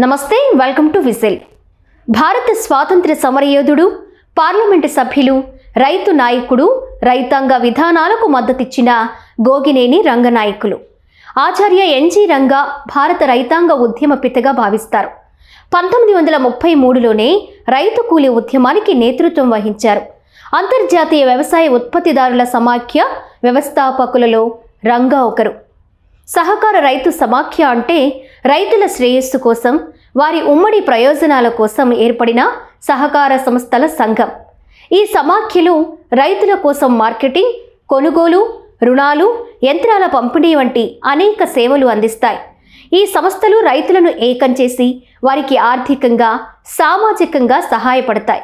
నమస్తే, welcome to whistle. భారత స్వాతంత్ర్య సమరయోధుడు, పార్లమెంటు సభ్యులు, రైతు నాయకుడు, రైతాంగ విధానాలకు మద్దతిచ్చిన గోగినేని రంగనాయకులు ఆచార్య ఎన్జి రంగా భారత రైతాంగ ఉద్యమ పితగా భావిస్తారు. 1933లోనే రైతు కూలీ ఉద్యమానికి నేతృత్వం వహించారు. అంతర్జాతీయ వ్యవసాయ ఉత్పత్తిదారుల సమాఖ్య వ్యవస్థాపకులలో రంగా ఒకరు. సహకార రైతు సమాఖ్య అంటే రైతుల శ్రేయస్సు కోసం, వారి ఉమ్మడి ప్రయోజనాల కోసం ఏర్పడిన సహకార సంస్థల సంఘం. ఈ సమాఖ్యలు రైతుల కోసం మార్కెటింగ్, కొనుగోలు, రుణాలు, యంత్రాల పంపిణీ వంటి అనేక సేవలు అందిస్తాయి. ఈ సంస్థలు రైతులను ఏకం చేసి వారికి ఆర్థికంగా, సామాజికంగా సహాయపడతాయి.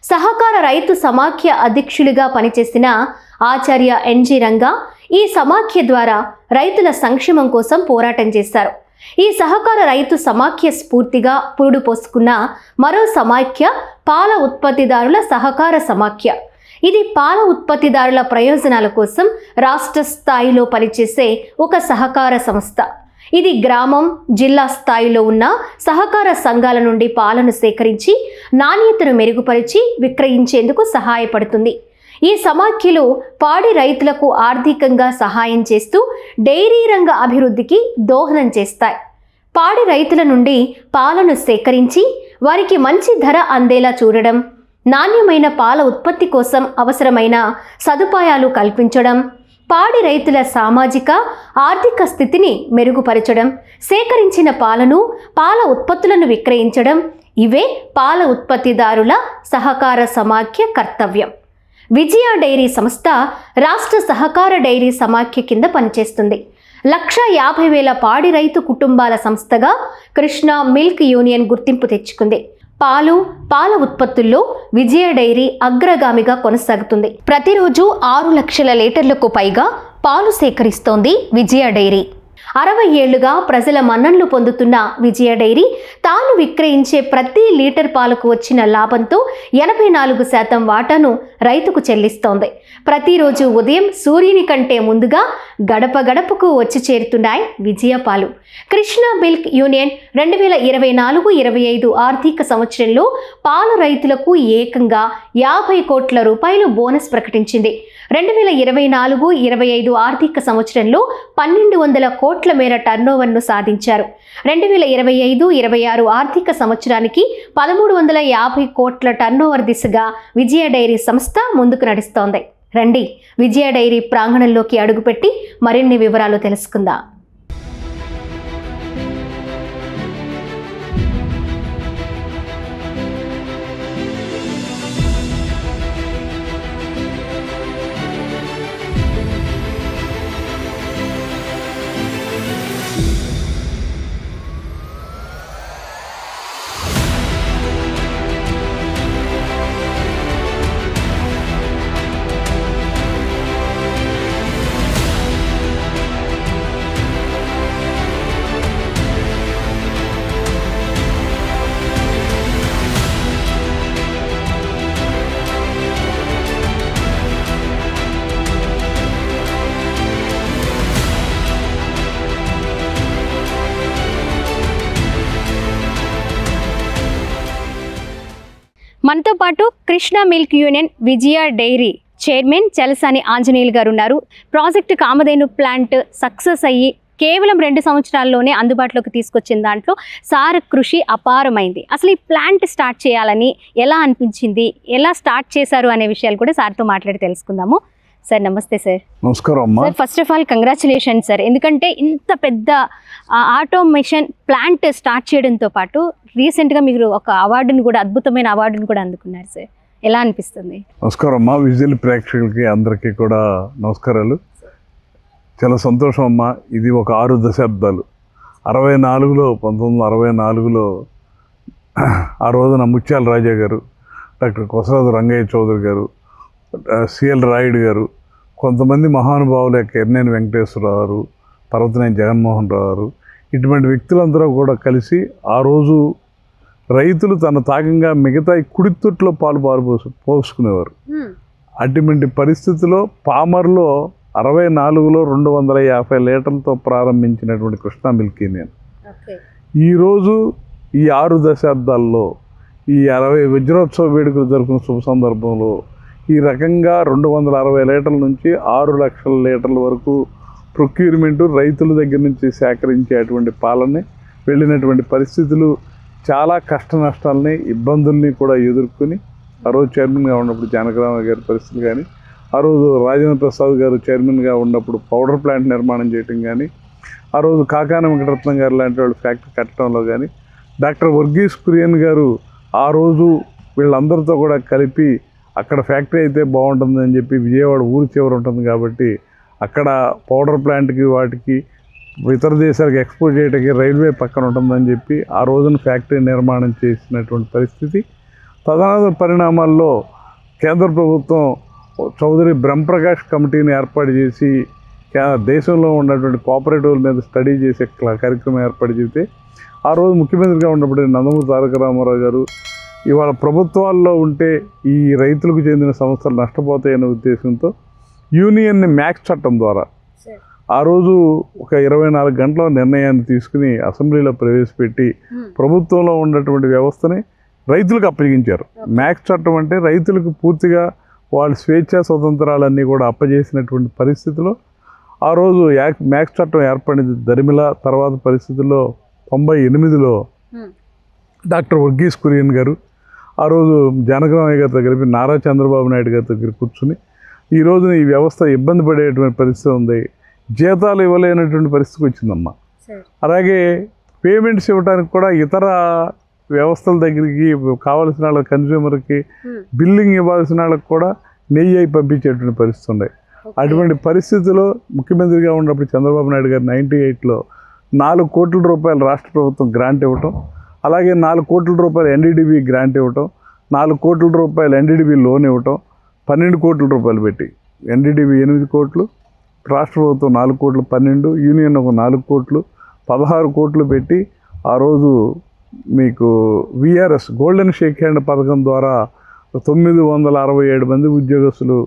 సహకార రైతు సమాఖ్య అధ్యక్షులుగా పనిచేసిన ఆచార్య ఎన్జి రంగా ఈ సమాఖ్య ద్వారా రైతుల సంక్షేమం కోసం పోరాటం చేశారు. ఈ సహకార రైతు సమాఖ్య స్ఫూర్తిగా పురుడు పోసుకున్న మరో సమాఖ్య పాల ఉత్పత్తిదారుల సహకార సమాఖ్య. ఇది పాల ఉత్పత్తిదారుల ప్రయోజనాల కోసం రాష్ట్ర స్థాయిలో పనిచేసే ఒక సహకార సంస్థ. ఇది గ్రామం, జిల్లా స్థాయిలో ఉన్న సహకార సంఘాల నుండి పాలను సేకరించి నాణ్యతను మెరుగుపరిచి విక్రయించేందుకు సహాయపడుతుంది. ఈ సమాఖ్యలు పాడి రైతులకు ఆర్థికంగా సహాయం చేస్తూ డైరీ రంగ అభివృద్ధికి దోహదం చేస్తాయి. పాడి రైతుల నుండి పాలను సేకరించి వారికి మంచి ధర అందేలా చూడడం, నాణ్యమైన పాల ఉత్పత్తి కోసం అవసరమైన సదుపాయాలు కల్పించడం, పాడి రైతుల సామాజిక, ఆర్థిక స్థితిని మెరుగుపరచడం, సేకరించిన పాలను, పాల ఉత్పత్తులను విక్రయించడం ఇవే పాల ఉత్పత్తిదారుల సహకార సమాఖ్య కర్తవ్యం. విజయ డైరీ సంస్థ రాష్ట్ర సహకార డైరీ సమాఖ్య కింద పనిచేస్తుంది. 1,50,000 పాడి రైతు కుటుంబాల సంస్థగా కృష్ణా మిల్క్ యూనియన్ గుర్తింపు తెచ్చుకుంది. పాలు, పాల ఉత్పత్తుల్లో విజయ డైరీ అగ్రగామిగా కొనసాగుతుంది. ప్రతిరోజు 6 లక్షల లీటర్లకు పైగా పాలు సేకరిస్తోంది విజయ డైరీ. 60 ఏళ్లుగా ప్రజల మన్ననలు పొందుతున్న విజయ డైరీ తాను విక్రయించే ప్రతి లీటర్ పాలకు వచ్చిన లాభంతో 84% వాటాను రైతుకు చెల్లిస్తోంది. ప్రతిరోజు ఉదయం సూర్యుని కంటే ముందుగా గడప గడపకు వచ్చి చేరుతున్నాయి విజయ పాలు. కృష్ణా మిల్క్ యూనియన్ 2024-25 ఆర్థిక సంవత్సరంలో పాల రైతులకు ఏకంగా 50 కోట్ల రూపాయలు బోనస్ ప్రకటించింది. 2024-25 ఆర్థిక సంవత్సరంలో 1,200 కోట్ల మేర టర్నోవర్ను సాధించారు. 2025-26 ఆర్థిక సంవత్సరానికి 1,350 కోట్ల టర్నోవర్ దిశగా విజయ డైరీ సంస్థ ముందుకు నడుస్తోంది. రండి, విజయ డైరీ ప్రాంగణంలోకి అడుగుపెట్టి మరిన్ని వివరాలు తెలుసుకుందాం. మనతో పాటు కృష్ణా మిల్క్ యూనియన్ విజయ డైరీ చైర్మన్ చలసాని ఆంజనేయులు గారు ఉన్నారు. ప్రాజెక్టు కామధేను ప్లాంట్ సక్సెస్ అయ్యి కేవలం 2 సంవత్సరాల్లోనే అందుబాటులోకి తీసుకొచ్చిన దాంట్లో సార్ కృషి అపారమైంది. అసలు ఈ ప్లాంట్ స్టార్ట్ చేయాలని ఎలా అనిపించింది, ఎలా స్టార్ట్ చేశారు అనే విషయాలు కూడా సార్తో మాట్లాడి తెలుసుకుందాము. సార్ నమస్తే. సార్ నమస్కారం అమ్మా. Sir first of all congratulation sir. ఎందుకంటే ఇంత పెద్ద ఆటోమేషన్ ప్లాంట్ స్టార్ట్ చేయడంతో పాటు రీసెంట్గా మీరు ఒక అవార్డును కూడా, అద్భుతమైన అవార్డును కూడా అందుకున్నారు సార్. ఎలా అనిపిస్తుంది? నమస్కారం అమ్మా. విజిల్ ప్రేక్షకులకి అందరికీ కూడా నమస్కారాలు. చాలా సంతోషం అమ్మా. ఇది ఒక 6 దశాబ్దాలు. 1964లో ఆ రోజున ముత్యాల రాజా గారు, డాక్టర్ కొసరాజు రంగయ్య చౌదరి గారు, సిఎల్ రాయుడు గారు, కొంతమంది మహానుభావులు ఎర్నేని వెంకటేశ్వరరావు గారు, పర్వతనేని జగన్మోహన్ రావు గారు, ఇటువంటి వ్యక్తులందరూ కూడా కలిసి ఆ రోజు రైతులు తన తాకంగా మిగతా కుడితొట్లో పాలు పోసుకునేవారు. అటువంటి పరిస్థితిలో పామర్లో 64లో 250 లీటర్లతో ప్రారంభించినటువంటి కృష్ణా మిల్క్ యూనియన్ ఈరోజు ఈ 6 దశాబ్దాల్లో ఈ 60 వజ్రోత్సవ వేడుకలు జరుపుకున్న శుభ సందర్భంలో ఈ రకంగా 260 లీటర్ల నుంచి 6 లక్షల లీటర్ల వరకు ప్రొక్యూర్మెంటు రైతుల దగ్గర నుంచి సేకరించేటువంటి పాలనే వెళ్ళినటువంటి పరిస్థితులు, చాలా కష్ట నష్టాలని ఇబ్బందుల్ని కూడా ఎదుర్కొని ఆ రోజు చైర్మన్గా ఉన్నప్పుడు జానకరామయ్య గారి పరిస్థితులు కానీ, ఆ రోజు రాజేంద్ర ప్రసాద్ గారు చైర్మన్గా ఉన్నప్పుడు పౌడర్ ప్లాంట్ నిర్మాణం చేయటం కానీ, ఆ రోజు కాకాన వెంకటరత్నం గారు లాంటి వాళ్ళు ఫ్యాక్టరీ కట్టడంలో కానీ, డాక్టర్ వర్గీస్ కురియన్ గారు ఆ రోజు వీళ్ళందరితో కూడా కలిపి అక్కడ ఫ్యాక్టరీ అయితే బాగుంటుందని చెప్పి, విజయవాడ ఊరి చివర ఉంటుంది కాబట్టి అక్కడ పౌడర్ ప్లాంట్కి వాటికి ఇతర దేశాలకు ఎక్స్పోర్ట్ చేయడానికి రైల్వే పక్కన ఉంటుందని చెప్పి ఆ రోజున ఫ్యాక్టరీ నిర్మాణం చేసినటువంటి పరిస్థితి. తదనంతర పరిణామాల్లో కేంద్ర ప్రభుత్వం చౌదరి బ్రహ్మప్రకాష్ కమిటీని ఏర్పాటు చేసి దేశంలో ఉన్నటువంటి కోఆపరేటివ్ల మీద స్టడీ చేసే కార్యక్రమం ఏర్పాటు చేస్తే, ఆ రోజు ముఖ్యమంత్రిగా ఉన్నప్పుడు నందమూరి తారక రామారావు గారు ఇవాళ ప్రభుత్వాల్లో ఉంటే ఈ రైతులకు చెందిన సంస్థలు నష్టపోతాయనే ఉద్దేశంతో యూనియన్ని మ్యాక్స్ చట్టం ద్వారా ఆ రోజు ఒక 24 గంటల నిర్ణయాన్ని తీసుకుని అసెంబ్లీలో ప్రవేశపెట్టి ప్రభుత్వంలో ఉన్నటువంటి వ్యవస్థని రైతులకు అప్పగించారు. మ్యాక్స్ చట్టం అంటే రైతులకు పూర్తిగా వాళ్ళ స్వేచ్ఛా స్వతంత్రాలన్నీ కూడా అప్పజేసినటువంటి పరిస్థితిలో ఆ రోజు మ్యాక్స్ చట్టం ఏర్పడింది. దరిమిల తర్వాత పరిస్థితుల్లో 98లో డాక్టర్ వర్గీస్ కురియన్ గారు ఆ రోజు జానకరామయ్య గారి దగ్గర నారా చంద్రబాబు నాయుడు గారి దగ్గర కూర్చుని ఈ రోజున ఈ వ్యవస్థ ఇబ్బంది పడేటువంటి పరిస్థితి ఉంది, జీతాలు ఇవ్వలేనటువంటి పరిస్థితికి వచ్చిందమ్మా. అలాగే పేమెంట్స్ ఇవ్వడానికి కూడా ఇతర వ్యవస్థల దగ్గరికి కావాల్సిన వాళ్ళ కన్జ్యూమర్కి బిల్లింగ్ ఇవ్వాల్సిన వాళ్ళకి కూడా నెయ్యి అయి పంపించేటువంటి పరిస్థితి ఉన్నాయి. అటువంటి పరిస్థితిలో ముఖ్యమంత్రిగా ఉన్నప్పుడు చంద్రబాబు నాయుడు గారు 98లో 4 కోట్ల రూపాయలు రాష్ట్ర ప్రభుత్వం గ్రాంట్ ఇవ్వటం, అలాగే 4 కోట్ల రూపాయలు ఎన్డీడీబీ గ్రాంట్ ఇవ్వటం, 4 కోట్ల రూపాయలు ఎన్డీడీబీ లోన్ ఇవ్వటం, 12 కోట్ల రూపాయలు పెట్టి ఎన్డీడీబీ 8 కోట్లు, రాష్ట్ర ప్రభుత్వం 4 కోట్లు, 12 యూనియన్ ఒక 4 కోట్లు, 16 కోట్లు పెట్టి ఆ రోజు మీకు విఆర్ఎస్ గోల్డెన్ షేక్ హ్యాండ్ పథకం ద్వారా 967 మంది ఉద్యోగస్తులు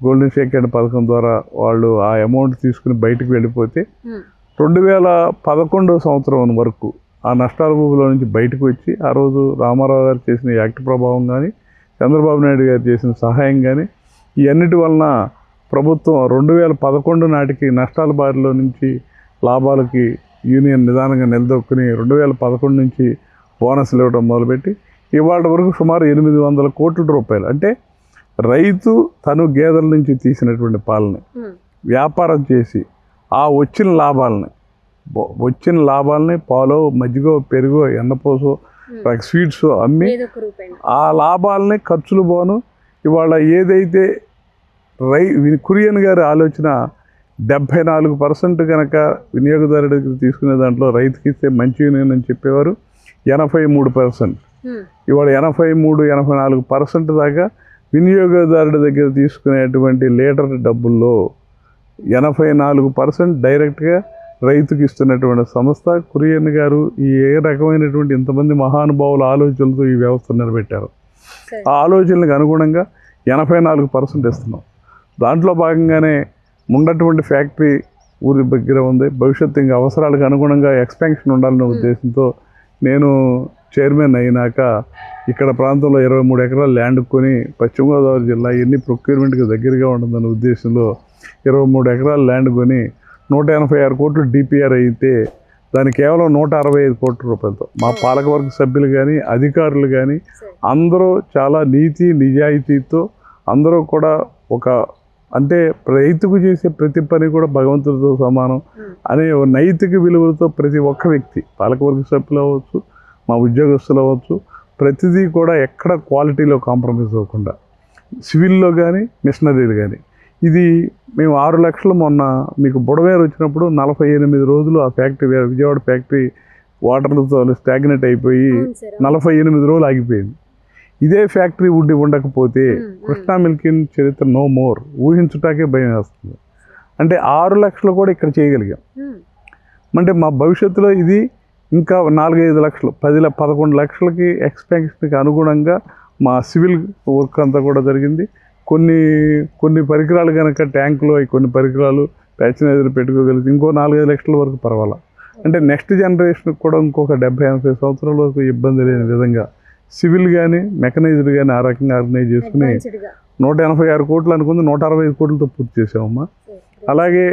గోల్డెన్ షేక్ హ్యాండ్ పథకం ద్వారా వాళ్ళు ఆ అమౌంట్ తీసుకుని బయటకు వెళ్ళిపోతే 2011 సంవత్సరం వరకు ఆ నష్టాల భూమిలో నుంచి బయటకు వచ్చి ఆ రోజు రామారావు గారు చేసిన యాక్ట్ ప్రభావం కానీ, చంద్రబాబు నాయుడు గారు చేసిన సహాయం కానీ, ఈ అన్నిటి వలన ప్రభుత్వం 2011 నాటికి నష్టాల బారిలో నుంచి లాభాలకి యూనియన్ నిదానంగా నిలదొక్కుని 2011 నుంచి బోనస్లు ఇవ్వడం మొదలుపెట్టి ఇవాళ వరకు సుమారు 800 కోట్ల రూపాయలు, అంటే రైతు తను గేదెల నుంచి తీసినటువంటి పాలని వ్యాపారం చేసి ఆ వచ్చిన లాభాలని పాలో, మజ్జిగో, పెరుగో, ఎన్నపోసో, స్వీట్స్ అమ్మి ఆ లాభాలని ఖర్చులు పోను ఇవాళ ఏదైతే కురియన్ గారి ఆలోచన 74% కనుక వినియోగదారుడి దగ్గర తీసుకునే దాంట్లో రైతుకి ఇస్తే మంచి యూనియన్ అని చెప్పేవారు. 83%, ఇవాళ 83-84% దాకా వినియోగదారుడి దగ్గర తీసుకునేటువంటి లీటర్ డబ్బుల్లో 84% డైరెక్ట్గా రైతుకి ఇస్తున్నటువంటి సంస్థ కురియన్ గారు. ఈ ఏ రకమైనటువంటి ఇంతమంది మహానుభావుల ఆలోచనలతో ఈ వ్యవస్థ నిలబెట్టారు. ఆ ఆలోచనలకు అనుగుణంగా 84% ఇస్తున్నాం. దాంట్లో భాగంగానే ఉన్నటువంటి ఫ్యాక్టరీ ఊరి దగ్గర ఉంది. భవిష్యత్తు ఇంకా అవసరాలకు అనుగుణంగా ఎక్స్పాన్షన్ ఉండాలనే ఉద్దేశంతో నేను చైర్మన్ అయినాక ఇక్కడ ప్రాంతంలో 23 ఎకరాల ల్యాండ్ కొని పశ్చిమ గోదావరి జిల్లా ఎన్ని ప్రొక్యూర్మెంట్కి దగ్గరగా ఉంటుందనే ఉద్దేశంలో 23 ఎకరాల ల్యాండ్ కొని 186 కోట్లు డిపిఆర్ అయితే దానికి కేవలం 165 కోట్ల రూపాయలతో మా పాలకవర్గ సభ్యులు కానీ అధికారులు కానీ అందరూ చాలా నీతి నిజాయితీతో అందరూ కూడా ఒక అంటే రైతుకు చేసే ప్రతి పని కూడా భగవంతుడితో సమానం అనే నైతిక విలువలతో ప్రతి ఒక్క వ్యక్తి పాలకవర్గ సభ్యులు అవ్వచ్చు, మా ఉద్యోగస్తులు అవ్వచ్చు, ప్రతిదీ కూడా ఎక్కడ క్వాలిటీలో కాంప్రమైజ్ అవ్వకుండా సివిల్లో కానీ మిషనరీలు కానీ ఇది మేము 6 లక్షలు మొన్న మీకు బుడవేరు వచ్చినప్పుడు 48 రోజులు ఆ ఫ్యాక్టరీ విజయవాడ ఫ్యాక్టరీ వాటర్లతో స్టాగ్నెట్ అయిపోయి 48 రోజులు ఆగిపోయింది. ఇదే ఫ్యాక్టరీ ఉండకపోతే కృష్ణా మిల్కిన్ చరిత్ర నో మోర్ ఊహించుటాకే భయం వేస్తుంది. అంటే 6 లక్షలు కూడా ఇక్కడ చేయగలిగాం. అంటే మా భవిష్యత్తులో ఇది ఇంకా 4-5 లక్షలు 11 లక్షలకి ఎక్స్పాన్షన్కి అనుగుణంగా మా సివిల్ వర్క్ అంతా కూడా జరిగింది. కొన్ని పరికరాలు కనుక ట్యాంకులో కొన్ని పరికరాలు ప్యాచనైజర్ పెట్టుకోగలిగితే ఇంకో 4-5 లక్షల వరకు పర్వాలా. అంటే నెక్స్ట్ జనరేషన్కి కూడా ఇంకొక 70-80 సంవత్సరాల వరకు ఇబ్బంది లేని విధంగా సివిల్ కానీ మెకనైజ్డ్ కానీ ఆ రకంగా ఆర్గనైజ్ చేసుకుని 186 కోట్లు అనుకుంది 165 కోట్లతో పూర్తి చేసామమ్మా. అలాగే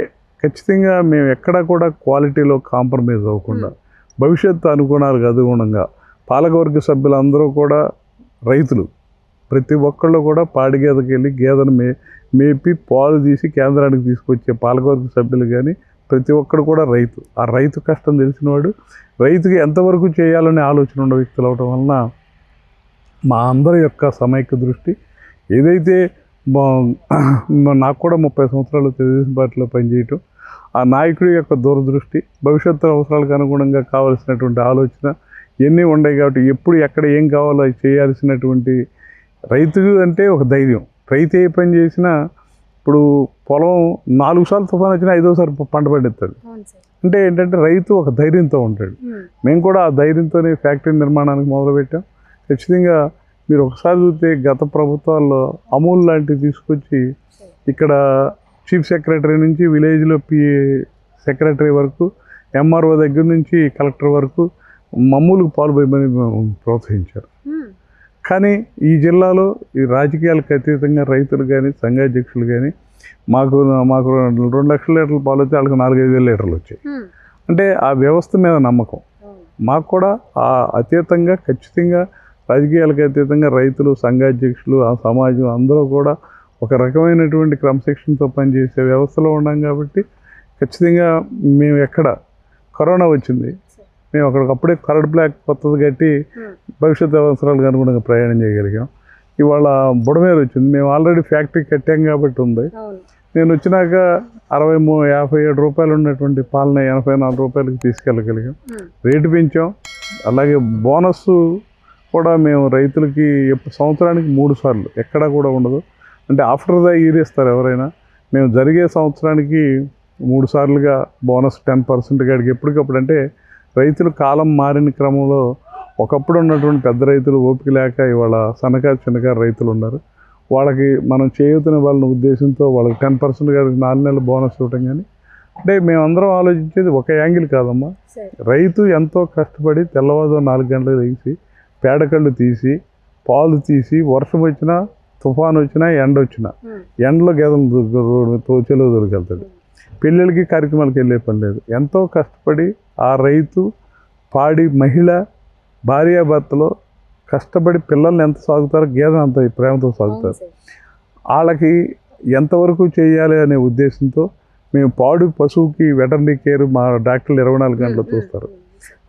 ఖచ్చితంగా మేము ఎక్కడా కూడా క్వాలిటీలో కాంప్రమైజ్ అవ్వకుండా భవిష్యత్తు అనుగుణాలకు అనుగుణంగా పాలకవర్గ సభ్యులందరూ కూడా రైతులు, ప్రతి ఒక్కళ్ళు కూడా పాడి గేదెకి వెళ్ళి గేదెను మేపి పాలు తీసి కేంద్రానికి తీసుకొచ్చే పాలకవర్గ సభ్యులు కానీ ప్రతి ఒక్కడు కూడా రైతు. ఆ రైతు కష్టం తెలిసినవాడు, రైతుకి ఎంతవరకు చేయాలనే ఆలోచన ఉన్న వ్యక్తులు అవడం వలన మా అందరి యొక్క సమైక్య దృష్టి ఏదైతే నాకు కూడా 30 సంవత్సరాలు తెలుగుదేశం పార్టీలో పనిచేయటం, ఆ నాయకుడి యొక్క దూరదృష్టి, భవిష్యత్తు అవసరాలకు అనుగుణంగా కావాల్సినటువంటి ఆలోచన ఇవన్నీ ఉన్నాయి. కాబట్టి ఎప్పుడు ఎక్కడ ఏం కావాలో అది చేయాల్సినటువంటి రైతు అంటే ఒక ధైర్యం. రైతు ఏ పని చేసినా ఇప్పుడు పొలం 4 సార్లు తుఫాను వచ్చినా 5వ సారి పంట పండిస్తాడు. అంటే ఏంటంటే రైతు ఒక ధైర్యంతో ఉంటాడు. మేము కూడా ఆ ధైర్యంతోనే ఫ్యాక్టరీ నిర్మాణానికి మొదలుపెట్టాం. ఖచ్చితంగా మీరు ఒకసారి చూస్తే గత ప్రభుత్వాల్లో అమూల్ లాంటివి తీసుకొచ్చి ఇక్కడ చీఫ్ సెక్రటరీ నుంచి విలేజ్లో సెక్రటరీ వరకు, ఎంఆర్ఓ దగ్గర నుంచి కలెక్టర్ వరకు మామూలుగా పాలు పోయమని ప్రోత్సహించారు. కానీ ఈ జిల్లాలో ఈ రాజకీయాలకు అతీతంగా రైతులు కానీ సంఘాధ్యక్షులు కానీ మాకు 2 లక్షల లీటర్ల పాలు వచ్చి వాళ్ళకి 4-5 వేల లీటర్లు వచ్చాయి. అంటే ఆ వ్యవస్థ మీద నమ్మకం మాకు కూడా ఆ అతీతంగా ఖచ్చితంగా రాజకీయాలకు అతీతంగా రైతులు సంఘాధ్యక్షులు ఆ సమాజం అందరూ కూడా ఒక రకమైనటువంటి క్రమశిక్షణతో పనిచేసే వ్యవస్థలో ఉన్నాం. కాబట్టి ఖచ్చితంగా మేము ఎక్కడ కరోనా వచ్చింది, మేము అక్కడికప్పుడే కరడ్ బ్లాక్ కొత్తది కట్టి భవిష్యత్ అవసరాలకు అనుగుణంగా ప్రయాణం చేయగలిగాం. ఇవాళ బుడమేరు వచ్చింది, మేము ఆల్రెడీ ఫ్యాక్టరీ కట్టాం కాబట్టి ఉంది. నేను వచ్చినాక 57 రూపాయలు ఉన్నటువంటి పాలన 84 రూపాయలకి తీసుకెళ్ళగలిగాం. రేటు పెంచాం. అలాగే బోనస్ కూడా మేము రైతులకి సంవత్సరానికి 3 సార్లు ఎక్కడా కూడా ఉండదు. అంటే ఆఫ్టర్ ద ఇయర్ ఇస్తారు ఎవరైనా. మేము జరిగే సంవత్సరానికి 3 సార్లుగా బోనస్ 10% కాడికి ఎప్పటికప్పుడు. అంటే రైతులు కాలం మారిన క్రమంలో ఒకప్పుడు ఉన్నటువంటి పెద్ద రైతులు ఓపిక లేక ఇవాళ సన్నకారు చిన్నకారు రైతులు ఉన్నారు. వాళ్ళకి మనం చేయూతనివ్వాలన్న ఉద్దేశంతో వాళ్ళకి 10% కాడికి 4 నెలలు బోనస్ ఇవ్వటం. కానీ అంటే మేమందరం ఆలోచించేది ఒక యాంగిల్ కాదమ్మా. రైతు ఎంతో కష్టపడి తెల్లవారు 4 గంటలకు తీసి పేడకళ్ళు తీసి పాలు తీసి వర్షం వచ్చినా తుఫాను వచ్చినా ఎండ వచ్చినా ఎండలో గేదెలు చెలువు దొరికెళ్తాడు. పెళ్ళిళ్ళకి కార్యక్రమాలకు వెళ్ళే పని లేదు. ఎంతో కష్టపడి ఆ రైతు పాడి మహిళ భార్యాభర్తలో కష్టపడి పిల్లల్ని ఎంత సాగుతారో గేదెను అంత ప్రేమతో సాగుతారు. వాళ్ళకి ఎంతవరకు చేయాలి అనే ఉద్దేశంతో మేము పాడి పశువుకి వెటర్నరీ కేర్ మా డాక్టర్లు 24 గంటలు చూస్తారు.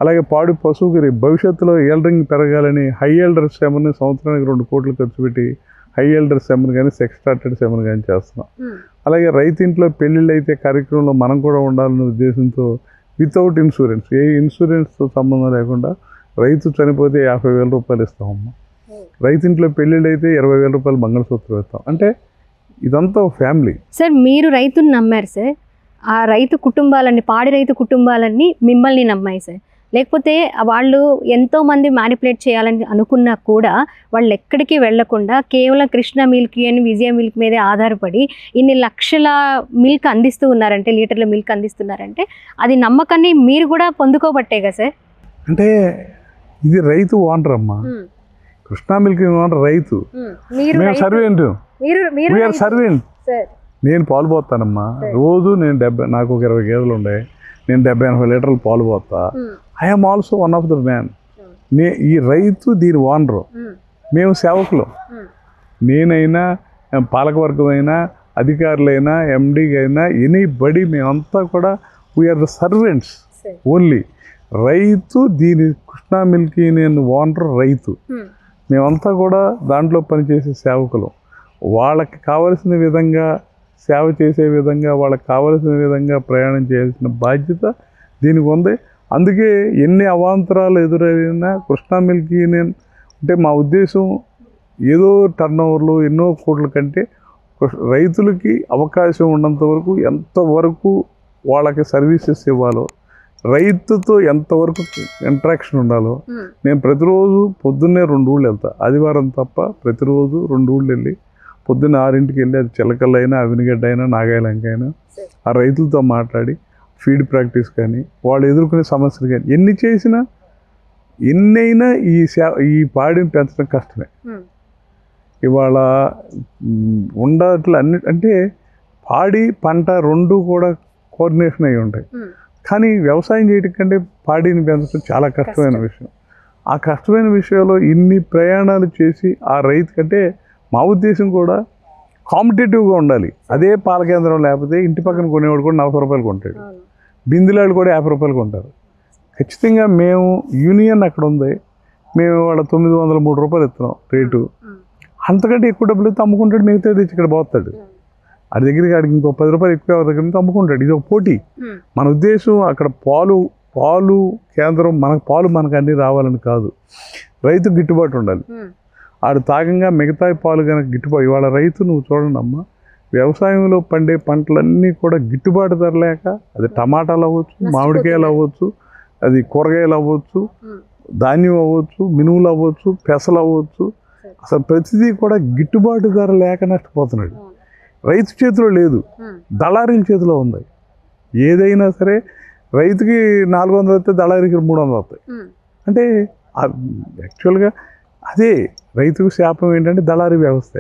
అలాగే పాడి పశువుకి భవిష్యత్తులో ఈల్డరింగ్ పెరగాలని హై ఈల్డర్ సెమన్ సంవత్సరానికి 2 కోట్లు ఖర్చు పెట్టి హై ఈల్డర్ సెమన్ కానీ సెక్స్ స్టార్టెడ్ సెమన్ కానీ చేస్తున్నాం. అలాగే రైతింట్లో పెళ్ళిళ్ళు అయితే కార్యక్రమంలో మనం కూడా ఉండాలనే ఉద్దేశంతో వితౌట్ ఇన్సూరెన్స్, ఏ ఇన్సూరెన్స్తో సంబంధం లేకుండా రైతు చనిపోతే 50,000 రూపాయలు ఇస్తామమ్మా. రైతింట్లో పెళ్ళిళ్ళు అయితే 20,000 రూపాయలు మంగళసూత్రం ఇస్తాం. అంటే ఇదంతా ఫ్యామిలీ. సార్ మీరు రైతుని నమ్మారు సార్, ఆ రైతు కుటుంబాలన్నీ పాడి రైతు కుటుంబాలన్నీ మిమ్మల్ని నమ్మాయి సార్. లేకపోతే వాళ్ళు ఎంతోమంది మ్యానిపులేట్ చేయాలని అనుకున్నా కూడా వాళ్ళు ఎక్కడికి వెళ్లకుండా కేవలం కృష్ణ మిల్క్ అని విజయ మిల్క్ మీదే ఆధారపడి ఇన్ని లక్షల మిల్క్ అందిస్తూ ఉన్నారంటే, లీటర్ల మిల్క్ అందిస్తున్నారంటే అది నమ్మకాన్ని మీరు కూడా పొందుకోబట్టే కదా సార్. అంటే ఇది రైతు ఓనర్ అమ్మా. కృష్ణా మిల్క్ ఓనర్ రైతు, మేము సర్వెంట్. సర్వెంట్. నేను పాలు పోతానమ్మా రోజు. నేను నాకు ఒక 20 గేదెలు ఉన్నాయి. నేను 70-80 లీటర్లు పాలు పోతా. I'm also one of the man. ఈ రైతు దీని ఓనరు, మేము సేవకులు. నేనైనా పాలకవర్గం అయినా అధికారులైనా ఎండీగా అయినా ఎనీబడి మేమంతా కూడా వీఆర్ ద సర్వెంట్స్ ఓన్లీ. రైతు దీని కృష్ణా మిల్క్ నేను ఓనర్ రైతు. మేమంతా కూడా దాంట్లో పనిచేసే సేవకులు. వాళ్ళకి కావలసిన విధంగా సేవ చేసే విధంగా వాళ్ళకి కావలసిన విధంగా ప్రయాణం చేయాల్సిన బాధ్యత దీనికి ఉంది. అందుకే ఎన్ని అవాంతరాలు ఎదురైనా కృష్ణా మిల్క్ యూనియన్ అంటే మా ఉద్దేశం ఏదో టర్న్ ఓవర్లు ఎన్నో కోట్ల కంటే రైతులకి అవకాశం ఉన్నంత వరకు ఎంతవరకు వాళ్ళకి సర్వీసెస్ ఇవ్వాలో, రైతుతో ఎంతవరకు ఇంటరాక్షన్ ఉండాలో. నేను ప్రతిరోజు పొద్దున్నే 2 ఊళ్ళు వెళ్తా, ఆదివారం తప్ప ప్రతిరోజు 2 ఊళ్ళు వెళ్ళి పొద్దున్న 6ంటికి వెళ్ళి అది చిలకల్లైనా అవినిగడ్డ అయినా నాగాయలంక అయినా ఆ రైతులతో మాట్లాడి ఫీడ్ ప్రాక్టీస్ కానీ వాళ్ళు ఎదుర్కొనే సమస్యలు కానీ ఎన్నైనా ఈ పాడిని పెంచడం కష్టమే. ఇవాళ ఉండట్లు అంటే పాడి పంట రెండు కూడా కోఆర్డినేషన్ అయి ఉంటాయి. కానీ వ్యవసాయం చేయడం కంటే పాడిని పెంచడం చాలా కష్టమైన విషయం. ఆ కష్టమైన విషయంలో ఇన్ని ప్రయాణాలు చేసి ఆ రైతు కంటే మా ఉద్దేశం కూడా కాంపిటేటివ్గా ఉండాలి. అదే పాల కేంద్రం లేకపోతే ఇంటి పక్కన కొనేవాడు కూడా 40 రూపాయలు కొంటాడు, బిందులాడు కూడా 50 రూపాయలు కొంటారు. ఖచ్చితంగా మేము యూనియన్ అక్కడ ఉంది, మేము వాళ్ళ 903 రూపాయలు ఇస్తున్నాం రేటు, అంతకంటే ఎక్కువ డబ్బులు అయితే అమ్ముకుంటాడు, మిగతా తెచ్చి ఇక్కడ పోతాడు. అది దగ్గరికి ఆడికి ఇంకో 10 రూపాయలు ఎక్కువ ఎవరి దగ్గర నుంచి అమ్ముకుంటాడు. ఇది ఒక పోటీ. మన ఉద్దేశం అక్కడ పాలు కేంద్రం మనకు అన్నీ రావాలని కాదు, రైతుకు గిట్టుబాటు ఉండాలి. ఆడు తాగంగా మిగతా పాలు కనుక గిట్టుబాటు. ఇవాళ రైతు నువ్వు చూడండి అమ్మ, వ్యవసాయంలో పండే పంటలన్నీ కూడా గిట్టుబాటు ధర లేక, అది టమాటాలు అవ్వచ్చు, మామిడికాయలు అవ్వచ్చు, అది కూరగాయలు అవ్వచ్చు, ధాన్యం అవ్వచ్చు, మినుములు అవ్వచ్చు, పెసలు అవ్వచ్చు, అసలు ప్రతిదీ కూడా గిట్టుబాటు ధర లేక నష్టపోతున్నాడు. రైతు చేతిలో లేదు, దళారీల చేతిలో ఉంది. ఏదైనా సరే రైతుకి 400 వస్తే దళారీకి 300 వస్తాయి. అంటే యాక్చువల్గా అదే రైతుకు శాపం ఏంటంటే దళారీ వ్యవస్థ.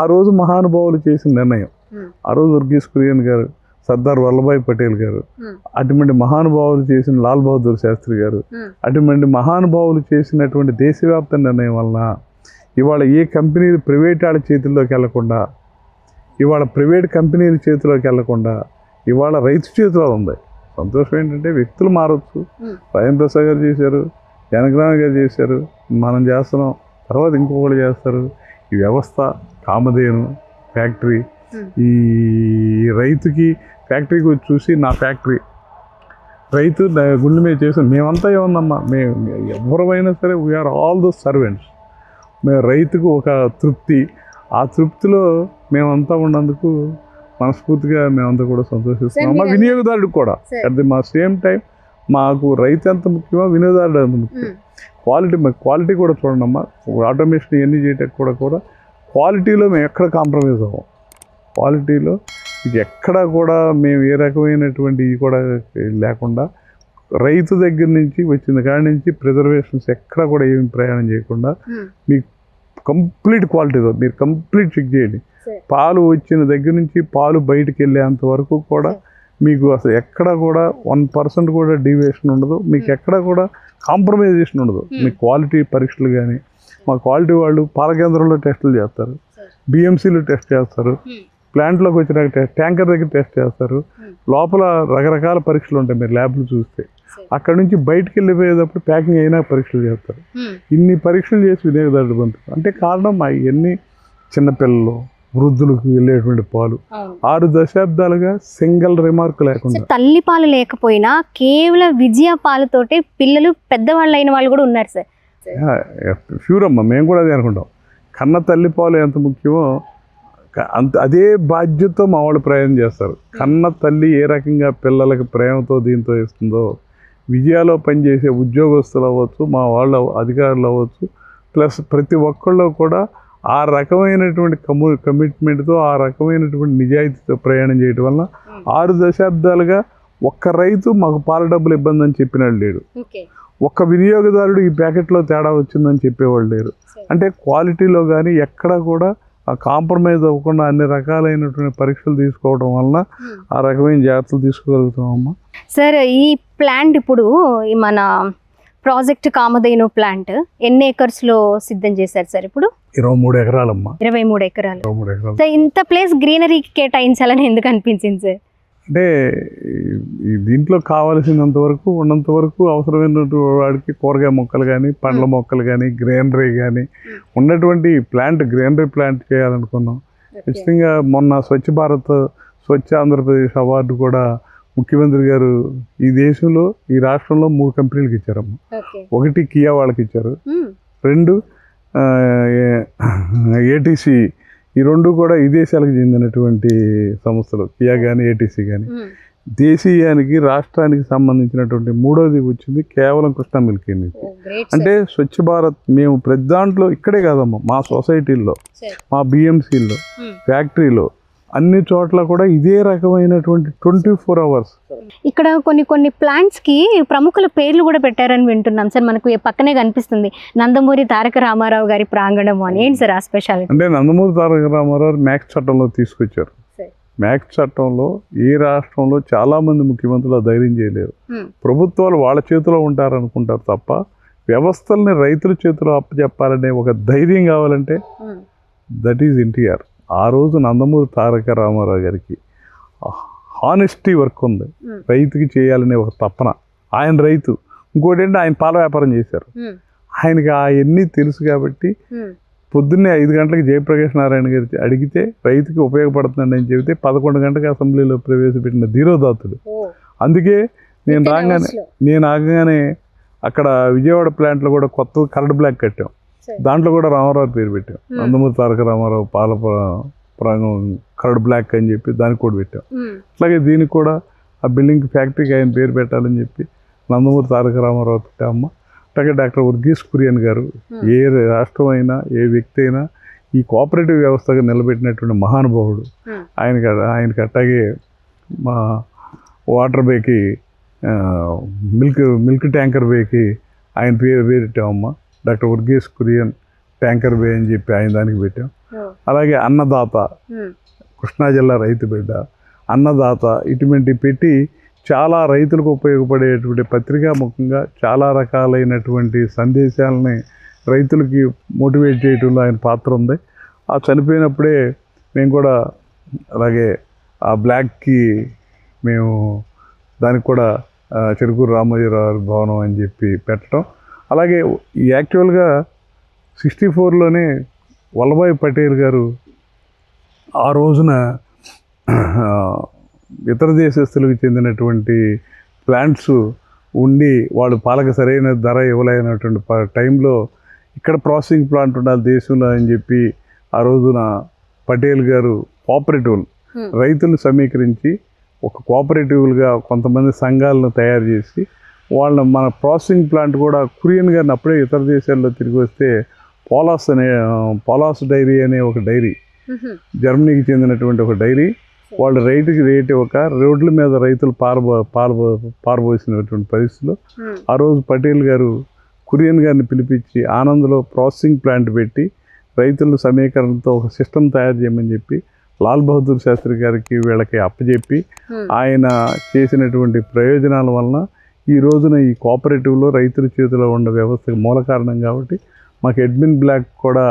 ఆ రోజు మహానుభావులు చేసిన నిర్ణయం, ఆ రోజు వర్గీస్ కురియన్ గారు, సర్దార్ వల్లభాయ్ పటేల్ గారు, అటువంటి మహానుభావులు చేసిన లాల్ బహదూర్ శాస్త్రి గారు, అటువంటి మహానుభావులు చేసినటువంటి దేశవ్యాప్త నిర్ణయం వలన ఇవాళ ఏ కంపెనీలు ప్రైవేట్ వాళ్ళ చేతుల్లోకి వెళ్లకుండా, ఇవాళ ప్రైవేట్ కంపెనీల చేతిలోకి వెళ్లకుండా ఇవాళ రైతు చేతిలో ఉంది. సంతోషం ఏంటంటే వ్యక్తులు మారచ్చు. స్వయం ప్రసాద్ గారు చేశారు, జనగ్రామ గారు చేశారు, మనం చేస్తున్నాం, తర్వాత ఇంకొకళ్ళు చేస్తారు. ఈ వ్యవస్థ కామధేను ఫ్యాక్టరీ, ఈ రైతుకి ఫ్యాక్టరీకి వచ్చి చూసి నా ఫ్యాక్టరీ రైతు గుండె మీద చేసాం. మేమంతా ఏముందమ్మా, మేము ఎవరైనా సరే వీఆర్ ఆల్ ద సర్వెంట్స్. మేము రైతుకు ఒక తృప్తి, ఆ తృప్తిలో మేమంతా ఉన్నందుకు మనస్ఫూర్తిగా మేమంతా కూడా సంతోషిస్తున్నాం. మా వినియోగదారుడికి కూడా అట్ ది మా సేమ్ టైం మాకు రైతు ఎంత ముఖ్యమో వినియోగదారుడు ఎంత ముఖ్యం. క్వాలిటీ కూడా చూడండి అమ్మా, ఆటోమేషన్ ఇవన్నీ చేయటం కూడా క్వాలిటీలో మేము ఎక్కడ కాంప్రమైజ్ అవ్వం. క్వాలిటీలో ఎక్కడా కూడా మేము ఏ రకమైనటువంటి కూడా లేకుండా రైతు దగ్గర నుంచి వచ్చిన కాడి నుంచి ప్రిజర్వేషన్స్ ఎక్కడ కూడా ఏమి ప్రయాణం చేయకుండా మీకు కంప్లీట్ క్వాలిటీతో మీరు కంప్లీట్ చెక్ చేయండి. పాలు వచ్చిన దగ్గర నుంచి పాలు బయటికి వెళ్ళేంత వరకు కూడా మీకు అసలు ఎక్కడ కూడా 1% కూడా డీవియేషన్ ఉండదు, మీకు ఎక్కడ కూడా కాంప్రమైజేషన్ ఉండదు. మీ క్వాలిటీ పరీక్షలు కానీ మా క్వాలిటీ వాళ్ళు పాల కేంద్రంలో టెస్టులు చేస్తారు, బిఎంసీలో టెస్ట్ చేస్తారు, ప్లాంట్లోకి వచ్చిన ట్యాంకర్ దగ్గర టెస్ట్ చేస్తారు, లోపల రకరకాల పరీక్షలు ఉంటాయి. మీరు ల్యాబ్లు చూస్తే అక్కడ నుంచి బయటికి వెళ్ళిపోయేటప్పుడు ప్యాకింగ్ అయినా పరీక్షలు చేస్తారు. ఇన్ని పరీక్షలు చేసి వినియోగదారుడు పంపుతారు. అంటే కారణం ఇవన్నీ చిన్నపిల్లలు వృద్ధులకు వెళ్ళేటువంటి పాలు 6 దశాబ్దాలుగా సింగిల్ రిమార్క్ లేకుండా. తల్లి పాలు లేకపోయినా కేవలం విజయ పాలతోటే పిల్లలు పెద్దవాళ్ళు అయిన వాళ్ళు కూడా ఉన్నారు సార్. ప్యూర్ అమ్మ, మేము కూడా అదే అనుకుంటాం. కన్న తల్లి పాలు ఎంత ముఖ్యమో అదే బాధ్యతతో మా వాళ్ళు ప్రయాణం చేస్తారు. కన్న తల్లి ఏ రకంగా పిల్లలకి ప్రేమతో దీంతో ఇస్తుందో, విజయాలో పనిచేసే ఉద్యోగస్తులు అవ్వచ్చు, మా వాళ్ళ అధికారులు అవ్వచ్చు, ప్లస్ ప్రతి ఒక్కళ్ళు కూడా ఆ రకమైనటువంటి కమిట్మెంట్తో, ఆ రకమైనటువంటి నిజాయితీతో ప్రయాణం చేయడం వల్ల 6 దశాబ్దాలుగా ఒక్క రైతు మాకు పాల డబ్బులు ఇబ్బంది అని చెప్పినాడు లేడు, ఒక్క వినియోగదారుడు ఈ ప్యాకెట్లో తేడా వచ్చిందని చెప్పేవాళ్ళు లేరు. అంటే క్వాలిటీలో కానీ ఎక్కడ కూడా కాంప్రమైజ్ అవ్వకుండా అన్ని రకాలైనటువంటి పరీక్షలు తీసుకోవడం వలన ఆ రకమైన జాగ్రత్తలు తీసుకోగలుగుతామమ్మా. సార్, ఈ ప్లాంట్ ఇప్పుడు మన ప్రాజెక్ట్ కామధేను ప్లాంట్ ఎన్ని ఏకర్స్లో సిద్ధం చేశారు సార్? ఇప్పుడు 23 ఎకరాలమ్మా. 23 ఎకరాలు. ఇంత ప్లేస్ గ్రీనరీకి కేటాయించాలని ఎందుకు అనిపించింది సార్? అంటే దీంట్లో కావాల్సినంత వరకు ఉన్నంత వరకు అవసరమైన వాడికి కూరగాయ మొక్కలు కానీ, పండ్ల మొక్కలు కానీ, గ్రీనరీ కానీ ఉన్నటువంటి ప్లాంట్, గ్రీనరీ ప్లాంట్ చేయాలనుకున్నాం. ఖచ్చితంగా మొన్న స్వచ్ఛ భారత్, స్వచ్ఛ ఆంధ్రప్రదేశ్ అవార్డు కూడా ముఖ్యమంత్రి గారు ఈ దేశంలో, ఈ రాష్ట్రంలో 3 కంపెనీలకు ఇచ్చారమ్మా. 1 కియా వాళ్ళకి ఇచ్చారు, 2 ఏటీసీ. ఈ 2 కూడా ఈ దేశాలకు చెందినటువంటి సంస్థలు, కియా కానీ ఏటీసీ కానీ. దేశీయానికి, రాష్ట్రానికి సంబంధించినటువంటి 3వది వచ్చింది కేవలం కృష్ణా మిల్క్ యూనిట్. అంటే స్వచ్ఛ భారత్ మేము ప్రతి దాంట్లో, ఇక్కడే కాదమ్మా, మా సొసైటీల్లో, మా బిఎంసీల్లో, ఫ్యాక్టరీలో అన్ని చోట్ల కూడా ఇదే రకమైనటువంటి 24 hours. ఇక్కడ కొన్ని ప్లాంట్స్కి ప్రముఖుల పేర్లు కూడా పెట్టారని వింటున్నాం సార్. మనకు పక్కనే కనిపిస్తుంది నందమూరి తారక రామారావు గారి ప్రాంగణం అని. ఏంటి సార్ ఆ స్పెషాలిటీ? అంటే నందమూరి తారక రామారావు మ్యాక్స్ చట్టంలో తీసుకొచ్చారు. మ్యాక్స్ చట్టంలో ఏ రాష్ట్రంలో చాలామంది ముఖ్యమంత్రులు ధైర్యం చేయలేరు. ప్రభుత్వాలు వాళ్ళ చేతిలో ఉంటారనుకుంటారు తప్ప వ్యవస్థల్ని రైతుల చేతిలో అప్పచెప్పాలనే ఒక ధైర్యం కావాలంటే దట్ ఈజ్ ఎన్టీఆర్. ఆ రోజు నందమూరి తారక రామారావు గారికి హానెస్టీ వర్క్ ఉంది, రైతుకి చేయాలనే ఒక తపన. ఆయన రైతు, ఇంకోటి ఏంటి ఆయన పాల వ్యాపారం చేశారు. ఆయనకి అవన్నీ తెలుసు కాబట్టి పొద్దున్నే 5 గంటలకు జయప్రకాష్ నారాయణ గారి అడిగితే రైతుకి ఉపయోగపడుతుందని అని చెబితే 11 గంటలకు అసెంబ్లీలో ప్రవేశపెట్టిన ధీరోదాతుడు. అందుకే నేను ఆగగానే అక్కడ విజయవాడ ప్లాంట్లో కూడా కొత్త కలర్ బ్లాక్ కట్టాం. దాంట్లో కూడా రామారావు పేరు పెట్టాం. నందమూరి తారక రామారావు పాల ప్రాంగం కలర్ బ్లాక్ అని చెప్పి దానికి కూడా పెట్టాం. అట్లాగే దీనికి కూడా ఆ బిల్డింగ్ ఫ్యాక్టరీకి ఆయన పేరు పెట్టాలని చెప్పి నందమూరి తారక రామారావు పెట్టామమ్మ. అట్లాగే డాక్టర్ వర్గీస్ కురియన్ గారు, ఏ రాష్ట్రం అయినా ఏ వ్యక్తి అయినా ఈ కోఆపరేటివ్ వ్యవస్థగా నిలబెట్టినటువంటి మహానుభావుడు. ఆయనకి అట్లాగే మా వాటర్ బేకి మిల్క్ ట్యాంకర్ బేకి ఆయన పేరు పెట్టామమ్మ. డాక్టర్ వర్గీస్ కురియన్ ట్యాంకర్ బే అని చెప్పి ఆయన దానికి పెట్టాం. అలాగే అన్నదాత, కృష్ణా జిల్లా రైతు బిడ్డ, అన్నదాత ఇటువంటి పెట్టి చాలా రైతులకు ఉపయోగపడేటువంటి పత్రికాముఖంగా చాలా రకాలైనటువంటి సందేశాలని రైతులకి మోటివేట్ చేయడంలో ఆయన పాత్ర ఉంది. ఆ చనిపోయినప్పుడే మేము కూడా అలాగే ఆ బ్లాక్కి మేము దానికి కూడా చెరుకూరు రామోజీరావు భవనం అని చెప్పి పెట్టడం. అలాగే యాక్చువల్గా 64లోనే వల్లభాయ్ పటేల్ గారు ఆ రోజున ఇతర దేశస్తులకు చెందినటువంటి ప్లాంట్స్ ఉండి వాళ్ళు పాలకు సరైన ధర ఇవ్వలేనటువంటి టైంలో ఇక్కడ ప్రాసెసింగ్ ప్లాంట్ ఉండాలి దేశంలో అని చెప్పి ఆ రోజున పటేల్ గారు కోఆపరేటివ్ రైతులను సమీకరించి ఒక కోఆపరేటివ్లుగా కొంతమంది సంఘాలను తయారు చేసి వాళ్ళ మన ప్రాసెసింగ్ ప్లాంట్ కూడా కురియన్ గారిని అప్పుడే ఇతర దేశాల్లో తిరిగి వస్తే పోలాస్ డైరీ అనే ఒక డైరీ, జర్మనీకి చెందినటువంటి ఒక డైరీ, వాళ్ళు రేటుకి రేటు ఒక రోడ్ల మీద రైతులు పారబోసినటువంటి పరిస్థితిలో ఆ రోజు పటేల్ గారు కురియన్ గారిని పిలిపించి ఆనంద్లో ప్రాసెసింగ్ ప్లాంట్ పెట్టి రైతుల సమీకరణతో ఒక సిస్టమ్ తయారు చేయమని చెప్పి లాల్ బహదూర్ శాస్త్రి గారికి వీళ్ళకి అప్పచెప్పి ఆయన చేసినటువంటి ప్రయోజనాల వలన ఈ రోజున ఈ కోఆపరేటివ్లో రైతుల చేతిలో ఉన్న వ్యవస్థకు మూల కారణం. కాబట్టి మాకు ఎడ్మిన్ బ్లాక్ కూడా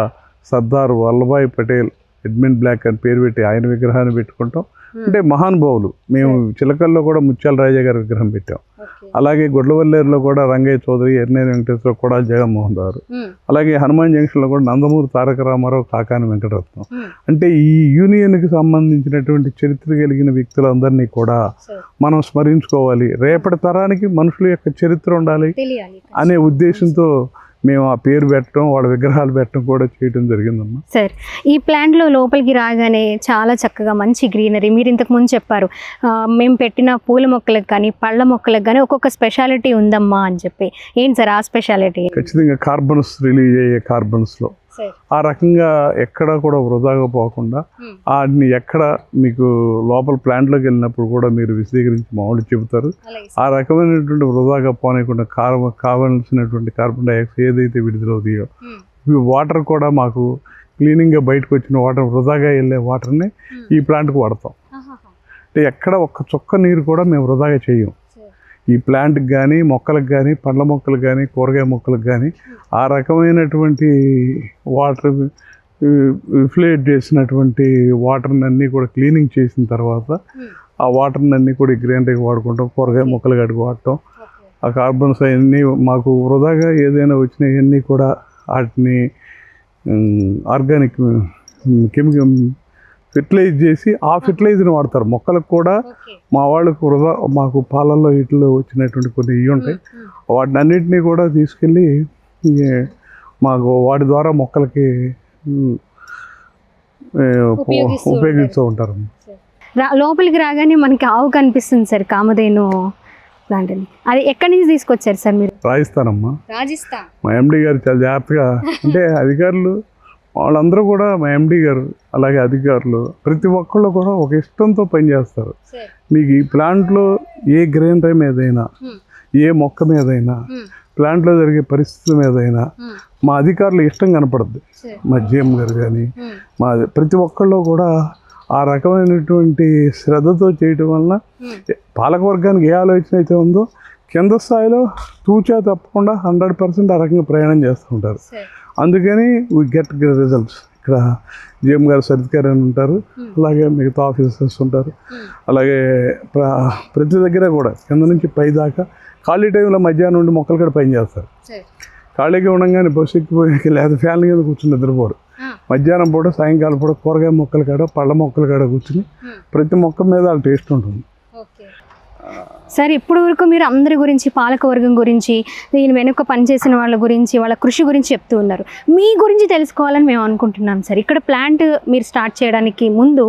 సర్దార్ వల్లభాయ్ పటేల్ ఎడ్మిన్ బ్లాక్ అని పేరు పెట్టి ఆయన విగ్రహాన్ని పెట్టుకుంటాం. అంటే మహానుభావులు. మేము చిలకల్లో కూడా ముత్యాల రాజా గారి విగ్రహం పెట్టాం. అలాగే గుడ్లవల్లేరులో కూడా రంగయ్య చౌదరి, ఎర్నేని వెంకటేశ్వర కూడా జగన్మోహన్ రావు. అలాగే హనుమాన్ జంక్షన్లో కూడా నందమూరి తారక రామారావు, కాకాని వెంకటరత్నం. అంటే ఈ యూనియన్కి సంబంధించినటువంటి చరిత్ర కలిగిన వ్యక్తులందరినీ కూడా మనం స్మరించుకోవాలి. రేపటి తరానికి మనుషుల యొక్క చరిత్ర ఉండాలి అనే ఉద్దేశంతో మేము ఆ పేరు పెట్టడం, వాళ్ళ విగ్రహాలు పెట్టడం కూడా చేయడం జరిగిందమ్మా. సార్, ఈ ప్లాంట్లో లోపలికి రాగానే చాలా చక్కగా మంచి గ్రీనరీ. మీరు ఇంతకుముందు చెప్పారు మేము పెట్టిన పూల మొక్కలకు కానీ పళ్ళ మొక్కలకు కానీ ఒక్కొక్క స్పెషాలిటీ ఉందమ్మా అని చెప్పి. ఏంటి సార్ ఆ స్పెషాలిటీ? ఖచ్చితంగా కార్బన్స్ రిలీజ్ అయ్యే కార్బన్స్లో ఆ రకంగా ఎక్కడ కూడా వృధాగా పోకుండా వాటిని ఎక్కడ మీకు లోపల ప్లాంట్లోకి వెళ్ళినప్పుడు కూడా మీరు విశదీకరించి మామూలు చెబుతారు. ఆ రకమైనటువంటి వృధాగా పోనీయకుండా కావాల్సినటువంటి కార్బన్ డైఆక్సైడ్ ఏదైతే విడుదలవుతాయో వాటర్ కూడా మాకు క్లీనింగ్గా బయటకు వచ్చిన వాటర్, వృధాగా వెళ్ళే వాటర్ని ఈ ప్లాంట్కి వాడతాం. అంటే ఎక్కడ ఒక్క చుక్క నీరు కూడా మేము వృధాగా చేయం. ఈ ప్లాంట్కి కానీ, మొక్కలకు కానీ, పండ్ల మొక్కలకు కానీ, కూరగాయ మొక్కలకు కానీ ఆ రకమైనటువంటి వాటర్ రిఫ్లేట్ చేసినటువంటి వాటర్ని అన్నీ కూడా క్లీనింగ్ చేసిన తర్వాత ఆ వాటర్ని అన్నీ కూడా గ్రీనరీకి వాడుకుంటాం. కూరగాయ మొక్కలు గడికి వాడటం. ఆ కార్బన్స్ అవన్నీ మాకు వృధాగా ఏదైనా వచ్చినాయన్నీ కూడా వాటిని ఆర్గానిక్ కెమికల్ ఫెర్టిలైజ్ చేసి ఆ ఫెర్టిలైజర్ని వాడతారు. మొక్కలకు కూడా మా వాళ్ళకు వృధా మాకు పాలల్లో వీటిలో వచ్చినటువంటి కొన్ని ఇవి ఉంటాయి. వాటిని అన్నింటినీ కూడా తీసుకెళ్ళి మాకు వాటి ద్వారా మొక్కలకి ఉపయోగిస్తూ ఉంటారు. లోపలికి రాగానే మనకి ఆవు కనిపిస్తుంది సార్, కామధేను ప్లాంట్ అని. అది ఎక్కడి నుంచి తీసుకొచ్చారు సార్ మీరు? రాజస్థాన్ అమ్మా. రాజస్థాన్ మా ఎండి గారు చాలా జాగ్రత్తగా, అంటే అధికారులు వాళ్ళందరూ కూడా మా ఎండి గారు అలాగే అధికారులు ప్రతి ఒక్కళ్ళు కూడా ఒక ఇష్టంతో పనిచేస్తారు. మీకు ఈ ప్లాంట్లో ఏ గ్రీనరీ మీదైనా ఏ మొక్క మీదైనా ప్లాంట్లో జరిగే పరిస్థితుల మీదైనా మా అధికారులు ఇష్టం కనపడుద్ది. మా జిఎం గారు కానీ మా ప్రతి ఒక్కళ్ళు కూడా ఆ రకమైనటువంటి శ్రద్ధతో చేయటం వలన పాలకవర్గానికి ఏ ఆలోచన అయితే ఉందో కింద స్థాయిలో తూచా తప్పకుండా 100% ఆ రకంగా ప్రయాణం చేస్తూ ఉంటారు. అందుకని వీ గెట్ రిజల్ట్స్. ఇక్కడ జిఎం గారు సరిత్కారు అని ఉంటారు, అలాగే మిగతా ఆఫీసర్స్ ఉంటారు, అలాగే ప్రతి దగ్గర కూడా కింద నుంచి పై దాకా ఖాళీ టైంలో మధ్యాహ్నం నుండి మొక్కలు కూడా పని చేస్తారు. ఖాళీగా ఉండగానే బస్సు ఎక్కిపోయి లేదా ఫ్యాన్ కింద కూర్చుని నిద్రపోరు. మధ్యాహ్నం పూట సాయంకాలం పూట కూరగాయ మొక్కలు కాడ పళ్ళ మొక్కలు కాడ కూర్చుని ప్రతి మొక్క మీద వాళ్ళ టేస్ట్ ఉంటుంది. సార్, ఇప్పుడు వరకు మీరు అందరి గురించి, పాలకవర్గం గురించి, దీని వెనుక పనిచేసిన వాళ్ళ గురించి, వాళ్ళ కృషి గురించి చెప్తూ ఉన్నారు. మీ గురించి తెలుసుకోవాలని మేము అనుకుంటున్నాం సార్. ఇక్కడ ప్లాంట్ మీరు స్టార్ట్ చేయడానికి ముందు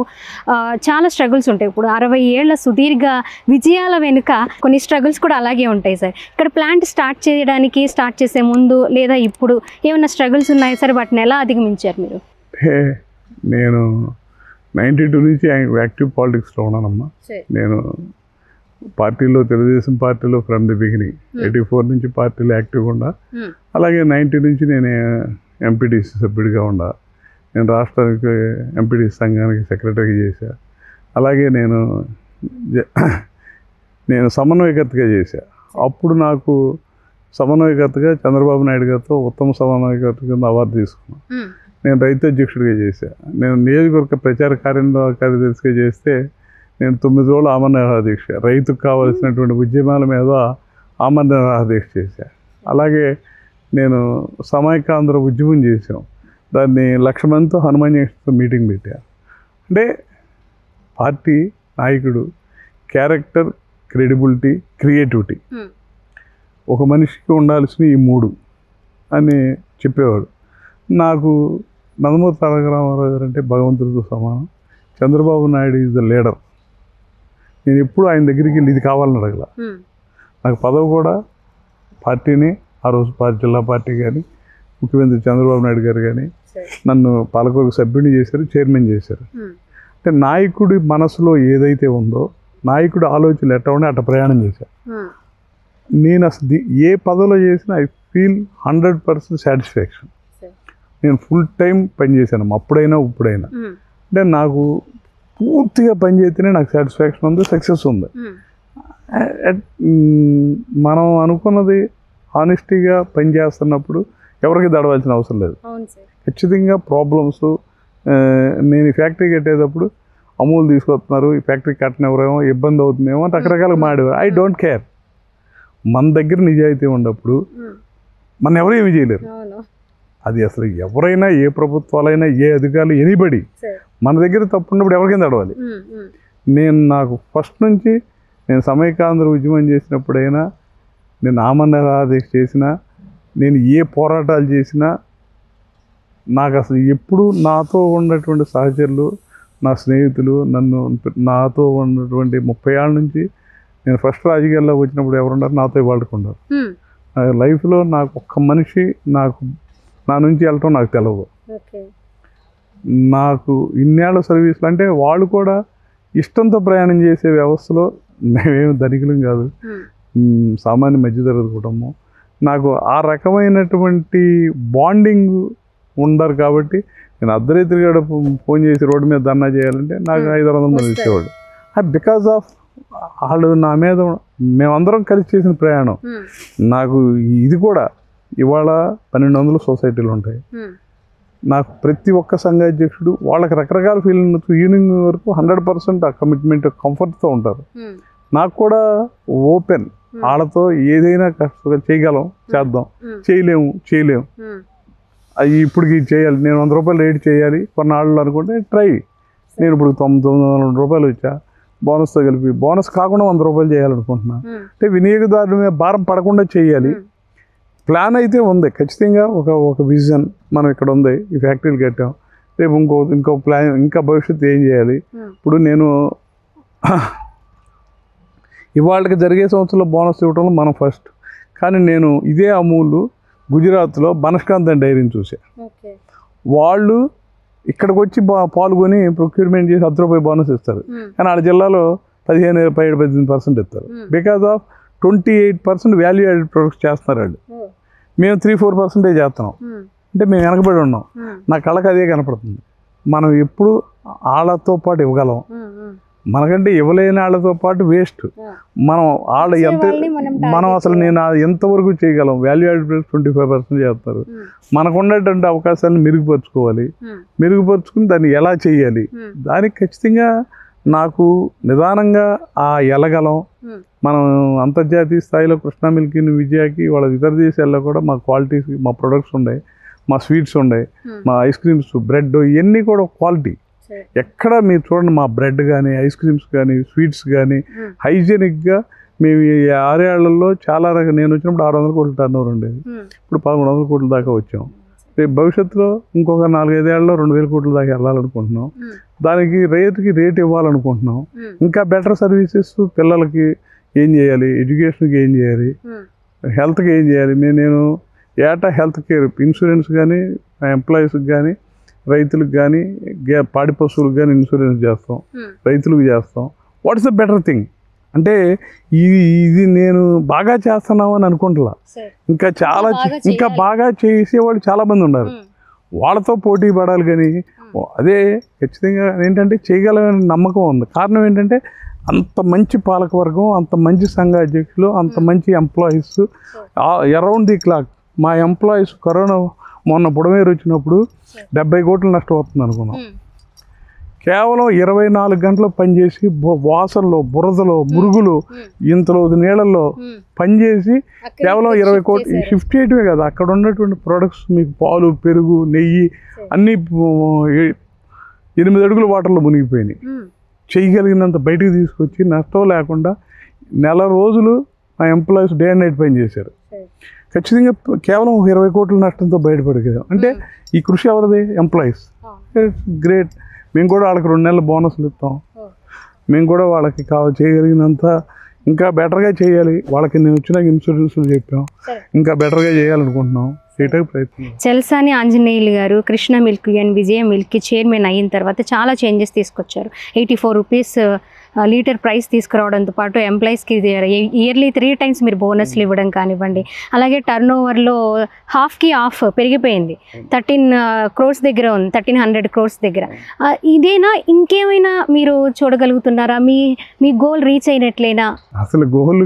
చాలా స్ట్రగుల్స్ ఉంటాయి. ఇప్పుడు 60 ఏళ్ల సుదీర్ఘ విజయాల వెనుక కొన్ని స్ట్రగుల్స్ కూడా అలాగే ఉంటాయి సార్. ఇక్కడ ప్లాంట్ స్టార్ట్ చేసే ముందు లేదా ఇప్పుడు ఏమైనా స్ట్రగుల్స్ ఉన్నాయి సార్? వాటిని ఎలా అధిగమించారు మీరు? నేను 92 నుంచి యాక్టివ్ పాలిటిక్స్లో ఉన్నానమ్మా. నేను పార్టీలో, తెలుగుదేశం పార్టీలో ఫ్రమ్ ది బిగినింగ్ 84 నుంచి పార్టీలో యాక్టివ్గా ఉండా. అలాగే 90 నుంచి నేను ఎంపీటీసీ సభ్యుడిగా ఉండా. నేను రాష్ట్రానికి ఎంపీటీసీ సంఘానికి సెక్రటరీ చేశా. అలాగే నేను సమన్వయకర్తగా చేశా. అప్పుడు నాకు సమన్వయకర్తగా చంద్రబాబు నాయుడు గారితో ఉత్తమ సమన్వయకర్త కింద అవార్డు తీసుకున్నాను. నేను రైతు అధ్యక్షుడిగా చేశా. నేను నియోజకవర్గ ప్రచార కార్యదర్శిగా చేస్తే నేను 9 రోజులు ఆమరణ నిరాహార దీక్ష, రైతుకు కావాల్సినటువంటి ఉద్యమాల మీద ఆమరణ నిరాహార దీక్ష చేశా. అలాగే నేను సమైక్యాంధ్ర ఉద్యమం చేసాం. దాన్ని 1,00,000 మందితో హనుమాన్ జంక్షన్తో మీటింగ్ పెట్టా. అంటే పార్టీ నాయకుడు క్యారెక్టర్, క్రెడిబిలిటీ, క్రియేటివిటీ ఒక మనిషికి ఉండాల్సిన ఈ 3 అని చెప్పేవాడు. నాకు నందమూరి తారక రామారావు గారు అంటే భగవంతుడితో సమానం. Chandrababu Naidu is the leader. నేను ఎప్పుడు ఆయన దగ్గరికి వెళ్ళి ఇది కావాలని అడగల. నాకు పదవి కూడా పార్టీని, ఆ రోజు జిల్లా పార్టీ కానీ ముఖ్యమంత్రి చంద్రబాబు నాయుడు గారు కానీ నన్ను పాలకవర్గ సభ్యుడిని చేశారు, చైర్మన్ చేశారు. అంటే నాయకుడి మనసులో ఏదైతే ఉందో, నాయకుడి ఆలోచనలు ఎట్లా ఉండే అట్లా ప్రయాణం చేశాను. నేను అసలు ఏ పదవిలో చేసినా ఐ ఫీల్ 100% సాటిస్ఫాక్షన్. నేను ఫుల్ టైం పనిచేశాను, అప్పుడైనా ఇప్పుడైనా. అంటే నాకు పూర్తిగా పనిచేస్తేనే నాకు సాటిస్ఫాక్షన్ ఉంది, సక్సెస్ ఉంది. మనం అనుకున్నది హానెస్టీగా పనిచేస్తున్నప్పుడు ఎవరికి దడవాల్సిన అవసరం లేదు. ఖచ్చితంగా ప్రాబ్లమ్స్, నేను ఈ ఫ్యాక్టరీ కట్టేటప్పుడు అమూల్ తీసుకొస్తున్నారు, ఈ ఫ్యాక్టరీ కట్టనివ్వరేమో, ఇబ్బంది అవుతుందేమో రకరకాలుగా మాడేవారు. I don't care. మన దగ్గర నిజాయితీ ఉన్నప్పుడు మన ఎవరు ఏమి చేయలేరు. అది అసలు ఎవరైనా, ఏ ప్రభుత్వాలైనా, ఏ అధికారులు, ఎనీబడి మన దగ్గర తప్పు ఉన్నప్పుడు ఎవరికైనా తడవాలి. నాకు ఫస్ట్ నుంచి నేను సమైక్యాంధ్ర ఉద్యమం చేసినప్పుడైనా, నేను ఆమరణ నిరాహార దీక్ష చేసినా, నేను ఏ పోరాటాలు చేసినా, నాకు అసలు ఎప్పుడు నాతో ఉన్నటువంటి సహచరులు, నా స్నేహితులు, నాతో ఉన్నటువంటి 30 ఏళ్ళ నుంచి నేను ఫస్ట్ రాజకీయాల్లో వచ్చినప్పుడు ఎవరున్నారు నాతో ఇవాళకున్నారు. లైఫ్లో నాకు ఒక్క మనిషి నా నుంచి వెళ్ళటం నాకు తెలియదు. నాకు ఇన్నేళ్ళ సర్వీసులు అంటే వాళ్ళు కూడా ఇష్టంతో ప్రయాణం చేసే వ్యవస్థలో మేమేమి ధనికులం కాదు, సామాన్య మధ్యతరగతి కుటుంబం. నాకు ఆ రకమైనటువంటి బాండింగ్ ఉండరు. కాబట్టి నేను అర్ధరాత్రి కూడా ఫోన్ చేసి రోడ్డు మీద ధర్నా చేయాలంటే నాకు 500 మంది ఇచ్చేవాడు. బికాజ్ ఆఫ్ వాళ్ళు నా మీద, మేమందరం కలిసి చేసిన ప్రయాణం. నాకు ఇది కూడా ఇవాళ 1200 సొసైటీలు ఉంటాయి. నాకు ప్రతి ఒక్క సంఘాధ్యక్షుడు వాళ్ళకి రకరకాల ఫీలింగ్ ఈవినింగ్ వరకు 100% ఆ కమిట్మెంట్, కంఫర్ట్తో ఉంటారు. నాకు కూడా ఓపెన్, వాళ్ళతో ఏదైనా కష్టంగా చేయగలం, చేద్దాం, చేయలేము అది ఇప్పటికి చేయాలి, నేను 100 రూపాయలు రేట్ చేయాలి కొన్నాళ్ళు అనుకుంటే ట్రై. నేను ఇప్పుడు 900 రూపాయలు వచ్చా, బోనస్తో కలిపి, బోనస్ కాకుండా 100 రూపాయలు చేయాలనుకుంటున్నా. అంటే వినియోగదారుల మీద భారం పడకుండా చేయాలి. ప్లాన్ అయితే ఉంది ఖచ్చితంగా. ఒక విజన్ మనం ఇక్కడ ఉంది, ఈ ఫ్యాక్టరీలు కట్టాం, రేపు ఇంకో ప్లాన్, ఇంకా భవిష్యత్తు ఏం చేయాలి. ఇప్పుడు నేను ఇవాళకి జరిగే సంవత్సరంలో బోనస్ ఇవ్వడంలో మనం ఫస్ట్. కానీ నేను ఇదే అమూల్ గుజరాత్లో బనస్కాంత్ డైరీని చూసా. వాళ్ళు ఇక్కడికి వచ్చి పాల్గొని ప్రొక్యూర్మెంట్ చేసి ₹10 బోనస్ ఇస్తారు. కానీ వాళ్ళ జిల్లాలో 17-18% ఇస్తారు. Because of 28% value added products చేస్తున్నారు వాళ్ళు. మేము 3-4% చేస్తున్నాం. అంటే మేము వెనకబడి ఉన్నాం. నా కళ్ళకి అదే కనపడుతుంది. మనం ఎప్పుడు వాళ్ళతో పాటు ఇవ్వగలం, మనకంటే ఇవ్వలేని వాళ్ళతో పాటు వేస్ట్. మనం వాళ్ళ మనం అసలు నేను ఎంతవరకు చేయగలం. వాల్యూ యాడెడ్ 25% చేస్తారు. మనకు ఉన్నటువంటి అవకాశాలను మెరుగుపరుచుకోవాలి. మెరుగుపరుచుకుని దాన్ని ఎలా చేయాలి, దానికి ఖచ్చితంగా నాకు నిదానంగా వెళ్ళగలం. మనం అంతర్జాతీయ స్థాయిలో కృష్ణా మిల్క్ని విజయాకి వాళ్ళ ఇతర దేశాల్లో కూడా మా క్వాలిటీస్, మా ప్రొడక్ట్స్ ఉన్నాయి, మా స్వీట్స్ ఉన్నాయి, మా ఐస్ క్రీమ్స్, బ్రెడ్ ఇవన్నీ కూడా క్వాలిటీ. ఎక్కడ మీరు చూడండి, మా బ్రెడ్ కానీ, ఐస్ క్రీమ్స్ కానీ, స్వీట్స్ కానీ హైజీనిక్గా మేము ఈ 6 ఏళ్లలో చాలా రకాల, నేను వచ్చినప్పుడు 600 కోట్ల టర్నోవర్ ఉండేది. ఇప్పుడు 1100 కోట్ల దాకా వచ్చాం. రేపు భవిష్యత్తులో ఇంకొక 4-5 ఏళ్లలో 2000 కోట్ల దాకా వెళ్ళాలనుకుంటున్నాం. దానికి రేట్ ఇవ్వాలనుకుంటున్నాం. ఇంకా బెటర్ సర్వీసెస్ పిల్లలకి ఏం చేయాలి, ఎడ్యుకేషన్కి ఏం చేయాలి, హెల్త్కి ఏం చేయాలి. నేను ఏటా హెల్త్ కేర్ ఇన్సూరెన్స్ కానీ, ఎంప్లాయీస్కి కానీ, రైతులకు కానీ, పాడి పశువులకు కానీ ఇన్సూరెన్స్ చేస్తాం, రైతులకు చేస్తాం. వాట్స్ ద బెటర్ థింగ్ అంటే ఇది నేను బాగా చేస్తున్నావు అని అనుకుంటున్నా. ఇంకా బాగా చేసేవాళ్ళు చాలామంది ఉన్నారు. వాళ్ళతో పోటీ పడాలి. కానీ అదే ఖచ్చితంగా ఏంటంటే చేయగలమని నమ్మకం ఉంది. కారణం ఏంటంటే అంత మంచి పాలకవర్గం, అంత మంచి సంఘ అధ్యక్షులు, అంత మంచి ఎంప్లాయీస్ అరౌండ్ ది క్లాక్. మా ఎంప్లాయీస్ కరోనా మొన్న బుడమేరు వచ్చినప్పుడు 70 కోట్లు నష్టం అవుతుంది అనుకున్నాం. కేవలం 24 గంటలు పనిచేసి వాసనలో, బురదలో, మురుగులు, ఇంతలో నీళ్ళల్లో పనిచేసి కేవలం 20 కోట్లు షిఫ్ట్ చేయటమే కదా. అక్కడ ఉన్నటువంటి ప్రొడక్ట్స్ మీకు పాలు, పెరుగు, నెయ్యి అన్నీ 8 అడుగుల వాటర్లో మునిగిపోయినాయి. చేయగలిగినంత బయటకు తీసుకొచ్చి నష్టం లేకుండా నెల రోజులు మా ఎంప్లాయీస్ డే అండ్ నైట్ పని చేశారు. ఖచ్చితంగా కేవలం 20 కోట్ల నష్టంతో బయటపడగలిగాం. అంటే ఈ కృషి ఎవరిది? ఎంప్లాయీస్. It's great. మేము కూడా వాళ్ళకి 2 నెలల బోనస్లు ఇస్తాం. మేము కూడా వాళ్ళకి చేయగలిగినంత ఇంకా బెటర్గా చేయాలి. వాళ్ళకి నేను వచ్చినాక ఇన్సూరెన్స్లు చెప్పాం, ఇంకా బెటర్గా చేయాలనుకుంటున్నాం. చేయడానికి ప్రయత్నం. చలసాని ఆంజనేయులు గారు కృష్ణ మిల్క్ అండ్ విజయ మిల్క్కి చైర్మన్ అయిన తర్వాత చాలా చేంజెస్ తీసుకొచ్చారు. 84 రూపీస్ లీటర్ ప్రైస్ తీసుకురావడంతో పాటు ఎంప్లాయీస్కి ఇయర్లీ 3 times మీరు బోనస్లు ఇవ్వడం కానివ్వండి. అలాగే టర్న్ ఓవర్లో హాఫ్కి హాఫ్ పెరిగిపోయింది. 13 crores దగ్గర ఉంది, 1300 crores దగ్గర. ఇదేనా, ఇంకేమైనా మీరు చూడగలుగుతున్నారా? మీ గోల్ రీచ్ అయినట్లేనా? అసలు గోల్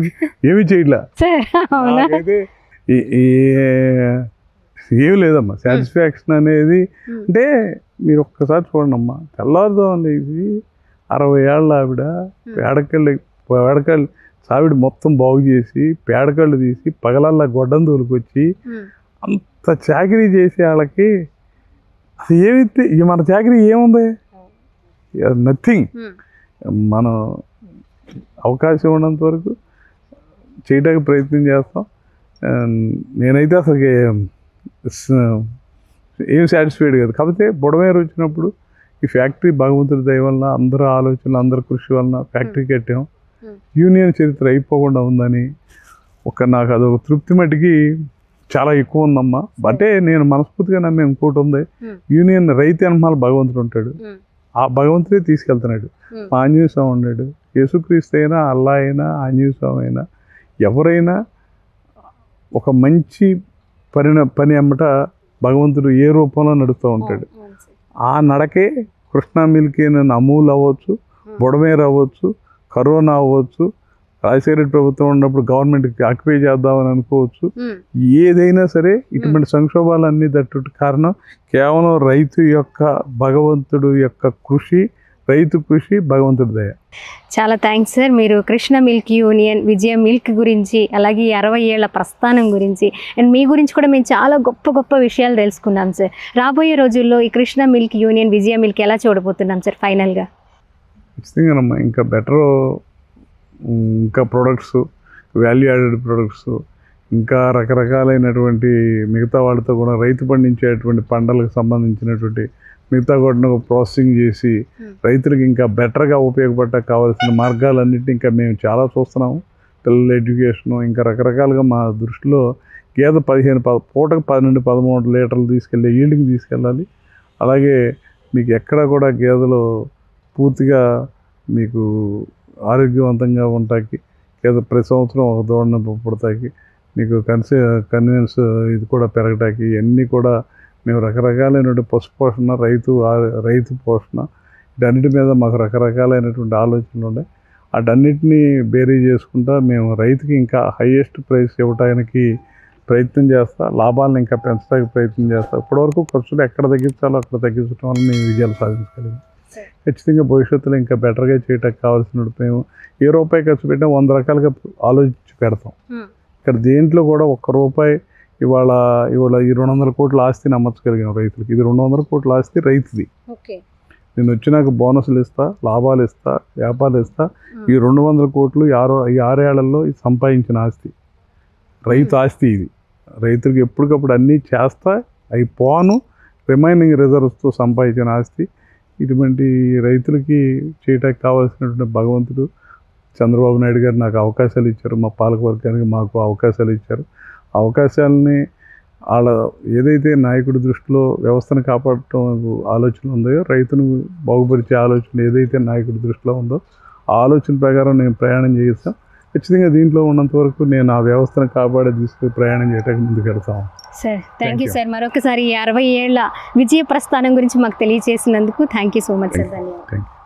ఏమి చేయట్లా సార్. అవునా? ఏమి లేదమ్మా. సాటిస్ఫాక్షన్ అనేది అంటే మీరు ఒక్కసారి చూడండి అమ్మా. తెల్లారుదాం ఇది 60 ఏళ్ళ ఆవిడ పేడకళ్ళు సావిడి మొత్తం బాగు చేసి పేడకళ్ళు తీసి పగలల్లా గొడ్డం తోలుకొచ్చి అంత చాకరీ చేసే వాళ్ళకి అసలు ఏమైతే మన చాకరీ ఏముంది? నథింగ్. మనం అవకాశం ఉన్నంత వరకు చేయడానికి ప్రయత్నం చేస్తాం. నేనైతే అసలు ఏం సాటిస్ఫైడ్ కాదు. కాకపోతే బుడమేరు వచ్చినప్పుడు ఈ ఫ్యాక్టరీ భగవంతుడి దయ వలన, అందరి ఆలోచనలు, అందరి కృషి వలన ఫ్యాక్టరీ కట్టాం. యూనియన్ చరిత్ర అయిపోకుండా ఉందని నాకు అదొక తృప్తి మట్టికి చాలా ఎక్కువ ఉందమ్మా. అంటే నేను మనస్ఫూర్తిగా నమ్మే ఇంకోటి ఉంది, యూనియన్ రైతు అనమాల భగవంతుడు ఉంటాడు. ఆ భగవంతుడే తీసుకెళ్తున్నాడు. ఆంజనేయ స్వామి ఉన్నాడు. యేసుక్రీస్తు అయినా, అల్లా అయినా, ఆంజనేయ స్వామి అయినా, ఎవరైనా ఒక మంచి పని అమ్మట భగవంతుడు ఏ రూపంలో నడుస్తూ ఉంటాడు. ఆ నడకే కృష్ణా మిల్క్ అయిన అమూల్ అవ్వచ్చు, బుడమేరు అవ్వచ్చు, కరోనా అవ్వచ్చు, రాజశేఖర ప్రభుత్వం ఉన్నప్పుడు గవర్నమెంట్కి ఆక్యుపై చేద్దామని అనుకోవచ్చు. ఏదైనా సరే ఇటువంటి సంక్షోభాలన్నీ తట్టుట కారణం కేవలం రైతు యొక్క, భగవంతుడు యొక్క కృషి, రైతు కృషి, భగవంతుడి దయ. చాలా థ్యాంక్స్ సార్. మీరు కృష్ణ మిల్క్ యూనియన్, విజయ మిల్క్ గురించి, అలాగే 60 ఏళ్ల ప్రస్థానం గురించి అండ్ మీ గురించి కూడా మేము చాలా గొప్ప విషయాలు తెలుసుకున్నాం సార్. రాబోయే రోజుల్లో ఈ కృష్ణ మిల్క్ యూనియన్, విజయ మిల్క్ ఎలా చూడబోతున్నాం సార్ ఫైనల్గా? ఖచ్చితంగానమ్మా. ఇంకా బెటర్, ఇంకా ప్రొడక్ట్స్, వాల్యూ యాడెడ్ ప్రొడక్ట్స్, ఇంకా రకరకాలైనటువంటి మిగతా వాళ్ళతో కూడా రైతు పండించేటువంటి పంటలకు సంబంధించినటువంటి మిగతా కూడా ప్రాసెసింగ్ చేసి రైతులకు ఇంకా బెటర్గా ఉపయోగపడటానికి కావాల్సిన మార్గాలన్నింటినీ ఇంకా మేము చాలా చూస్తున్నాము. పిల్లల ఎడ్యుకేషను ఇంకా రకరకాలుగా మా దృష్టిలో గేదె పూటకు 12-13 లీటర్లు తీసుకెళ్ళి ఈల్డ్కి తీసుకెళ్ళాలి. అలాగే మీకు ఎక్కడ కూడా గేదెలు పూర్తిగా మీకు ఆరోగ్యవంతంగా ఉంటాకి లేదా ప్రతి సంవత్సరం ఒక దూడను పుడతాకి మీకు కన్వీనియన్స్ ఇది కూడా పెరగటానికి ఇవన్నీ కూడా మేము రకరకాలైనటువంటి పశు పోషణ రైతు పోషణ వీటన్నిటి మీద మాకు రకరకాలైనటువంటి ఆలోచనలు ఉన్నాయి. వాటన్నిటినీ బేరీ చేసుకుంటా మేము రైతుకి ఇంకా హైయెస్ట్ ప్రైస్ ఇవ్వడానికి ప్రయత్నం చేస్తా, లాభాలను ఇంకా పెంచడానికి ప్రయత్నం చేస్తా. ఇప్పటివరకు ఖర్చులు ఎక్కడ తగ్గించాలో అక్కడ తగ్గించడం వల్ల మేము విజయాలు సాధించగలిగాం. ఖచ్చితంగా భవిష్యత్తులో ఇంకా బెటర్గా చేయడానికి కావాల్సిన మేము ఏ రూపాయి ఖర్చు పెట్టినా 100 రకాలుగా ఆలోచించి పెడతాం. ఇక్కడ దేంట్లో కూడా ₹1 ఇవాళ ఈ 200 కోట్ల ఆస్తిని అమ్మచ్చగలిగాం రైతులకి. ఇది 200 కోట్ల ఆస్తి రైతుది. నేను వచ్చినాక బోనస్లు ఇస్తా, లాభాలు ఇస్తా, వ్యాపారాలు ఇస్తా. ఈ 200 కోట్లు ఈ 6 ఏళ్లలో ఇది సంపాదించిన ఆస్తి, రైతు ఆస్తి. ఇది రైతులకి ఎప్పటికప్పుడు అన్నీ చేస్తా అవి పోను రిమైనింగ్ రిజర్వ్స్తో సంపాదించిన ఆస్తి. ఇటువంటి రైతులకి చేయటానికి కావాల్సినటువంటి భగవంతుడు చంద్రబాబు నాయుడు గారు నాకు అవకాశాలు ఇచ్చారు, మా పాలకవర్గానికి మాకు అవకాశాలు ఇచ్చారు. అవకాశాలని వాళ్ళ ఏదైతే నాయకుడి దృష్టిలో వ్యవస్థను కాపాడటం ఆలోచన ఉందో, రైతును బాగుపరిచే ఆలోచన ఏదైతే నాయకుడి దృష్టిలో ఉందో ఆ ఆలోచన ప్రకారం నేను ప్రయాణం చేస్తాను. ఖచ్చితంగా దీంట్లో ఉన్నంత వరకు నేను ఆ వ్యవస్థను కాపాడే తీసుకుని ప్రయాణం చేయడానికి ముందుకు వెళ్తాను. Sir thank you sir. మరొకసారి 60 ఏళ్ల విజయ ప్రస్థానం గురించి మాకు తెలియజేసినందుకు thank you so much sir. ధన్యవాదాలు.